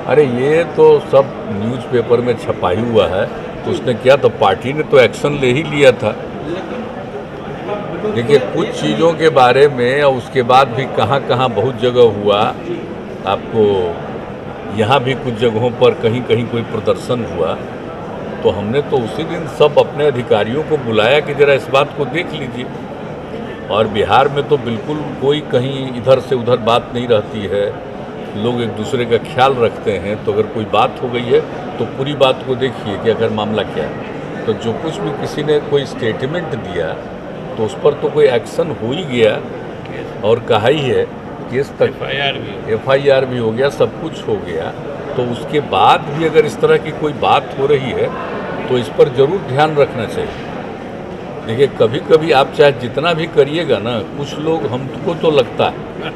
अरे ये तो सब न्यूज़पेपर में छपा ही हुआ है। तो उसने किया तो पार्टी ने तो एक्शन ले ही लिया था। देखिए कुछ चीज़ों के बारे में और उसके बाद भी कहाँ कहाँ बहुत जगह हुआ। आपको यहाँ भी कुछ जगहों पर कहीं कहीं कोई प्रदर्शन हुआ, तो हमने तो उसी दिन सब अपने अधिकारियों को बुलाया कि ज़रा इस बात को देख लीजिए। और बिहार में तो बिल्कुल कोई कहीं इधर से उधर बात नहीं रहती है, लोग एक दूसरे का ख्याल रखते हैं। तो अगर कोई बात हो गई है तो पूरी बात को देखिए कि अगर मामला क्या है। तो जो कुछ भी किसी ने कोई स्टेटमेंट दिया तो उस पर तो कोई एक्शन हो ही गया और कहा ही है, केस तक FIR भी हो गया, सब कुछ हो गया। तो उसके बाद भी अगर इस तरह की कोई बात हो रही है तो इस पर ज़रूर ध्यान रखना चाहिए। देखिए कभी कभी आप चाहे जितना भी करिएगा ना, कुछ लोग, हमको तो लगता है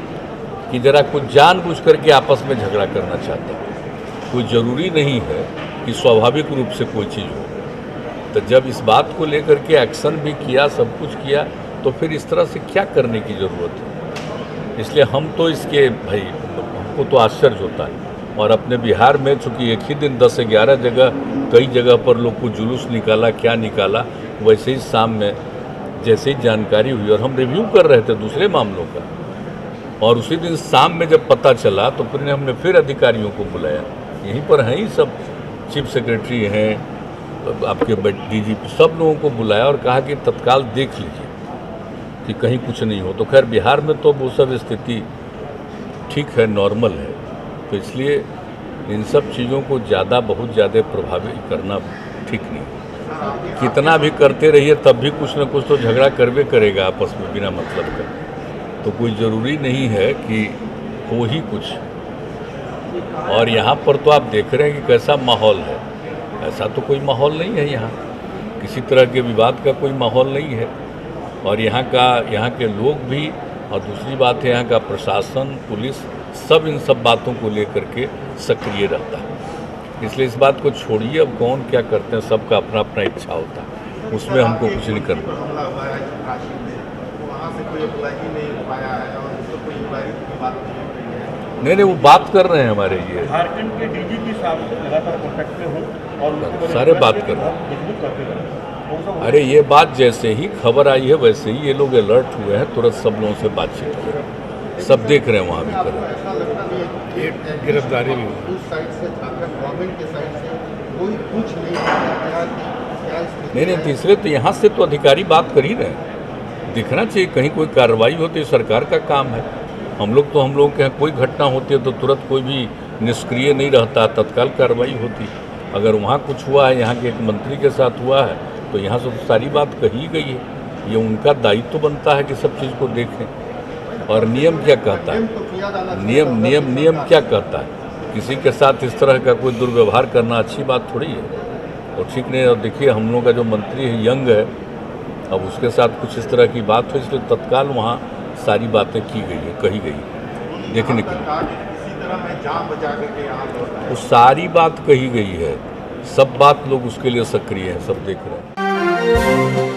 कि ज़रा कुछ जानबूझ करके आपस में झगड़ा करना चाहते हैं। कोई ज़रूरी नहीं है कि स्वाभाविक रूप से कोई चीज़ हो। तो जब इस बात को लेकर के एक्शन भी किया, सब कुछ किया, तो फिर इस तरह से क्या करने की ज़रूरत है। इसलिए हम तो इसके भाई, हमको तो आश्चर्य होता है। और अपने बिहार में चूँकि एक ही दिन 10-11 जगह, कई जगह पर लोग को जुलूस निकाला, क्या निकाला, वैसे ही शाम में जैसे ही जानकारी हुई और हम रिव्यू कर रहे थे दूसरे मामलों का, और उसी दिन शाम में जब पता चला तो फिर हमने फिर अधिकारियों को बुलाया। यहीं पर हैं ही सब, चीफ सेक्रेटरी हैं, आपके DGP, सब लोगों को बुलाया और कहा कि तत्काल देख लीजिए कि कहीं कुछ नहीं हो। तो खैर बिहार में तो वो सब स्थिति ठीक है, नॉर्मल है। तो इसलिए इन सब चीज़ों को बहुत ज़्यादा प्रभावित करना ठीक नहीं। कितना भी करते रहिए तब भी कुछ न कुछ तो झगड़ा करवे करेगा आपस में बिना मतलब का। तो कोई ज़रूरी नहीं है कि हो ही कुछ। और यहाँ पर तो आप देख रहे हैं कि कैसा माहौल है। ऐसा तो कोई माहौल नहीं है यहाँ, किसी तरह के विवाद का कोई माहौल नहीं है। और यहाँ के लोग भी, और दूसरी बात है यहाँ का प्रशासन, पुलिस, सब इन सब बातों को लेकर के सक्रिय रहता है। इसलिए इस बात को छोड़िए, अब कौन क्या करते हैं, सबका अपना अपना इच्छा होता है, उसमें हमको कुछ नहीं करना। नहीं, वो बात कर रहे हैं हमारे ये झारखंड के DGP साहब से लगातार कॉन्टैक्ट में हो और सारे बात कर रहे हैं। अरे ये बात जैसे ही खबर आई है वैसे ही ये लोग अलर्ट हुए हैं, तुरंत सब लोगों से बातचीत की, सब देख रहे हैं वहाँ भी कर रहे हैं। गिरफ्तारी भी नहीं, तीसरे तो यहाँ से तो अधिकारी बात कर ही रहे हैं। दिखना चाहिए कहीं कोई कार्रवाई होती है, सरकार का काम है। हम लोग के यहाँ कोई घटना होती है तो तुरंत कोई भी निष्क्रिय नहीं रहता, तत्काल कार्रवाई होती। अगर वहाँ कुछ हुआ है, यहाँ के एक मंत्री के साथ हुआ है, तो यहाँ से तो सारी बात कही गई है। ये उनका दायित्व तो बनता है कि सब चीज़ को देखें। और नियम क्या कहता है, नियम क्या कहता है, किसी के साथ इस तरह का कोई दुर्व्यवहार करना अच्छी बात थोड़ी है और ठीक नहीं। और देखिए हम लोग का जो मंत्री है यंग है, अब उसके साथ कुछ इस तरह की बात हो, इसलिए तत्काल वहाँ सारी बातें की गई है, कही गई है देखने के लिए। वो सारी बात कही गई है, सब बात लोग उसके लिए सक्रिय हैं, सब देख रहे हैं।